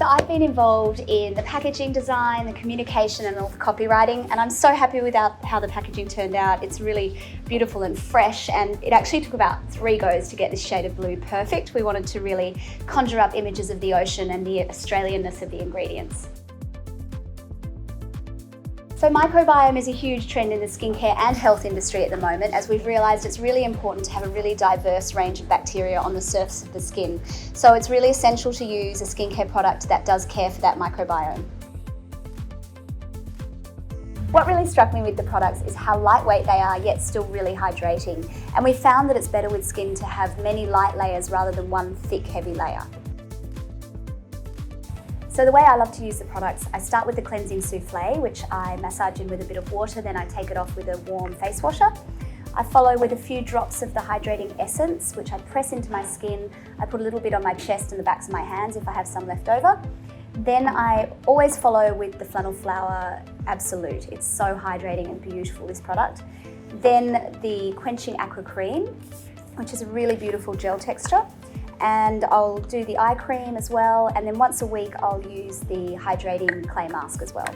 So I've been involved in the packaging design, the communication and all the copywriting, and I'm so happy with how the packaging turned out. It's really beautiful and fresh, and it actually took about 3 goes to get this shade of blue perfect. We wanted to really conjure up images of the ocean and the Australianness of the ingredients. So microbiome is a huge trend in the skincare and health industry at the moment, as we've realised it's really important to have a really diverse range of bacteria on the surface of the skin. So it's really essential to use a skincare product that does care for that microbiome. What really struck me with the products is how lightweight they are, yet still really hydrating. And we found that it's better with skin to have many light layers rather than one thick, heavy layer. So the way I love to use the products, I start with the cleansing souffle, which I massage in with a bit of water, then I take it off with a warm face washer. I follow with a few drops of the hydrating essence, which I press into my skin. I put a little bit on my chest and the backs of my hands if I have some left over. Then I always follow with the flannel flower Absolute. It's so hydrating and beautiful, this product. Then the quenching aqua cream, which is a really beautiful gel texture. And I'll do the eye cream as well, and then once a week I'll use the hydrating clay mask as well.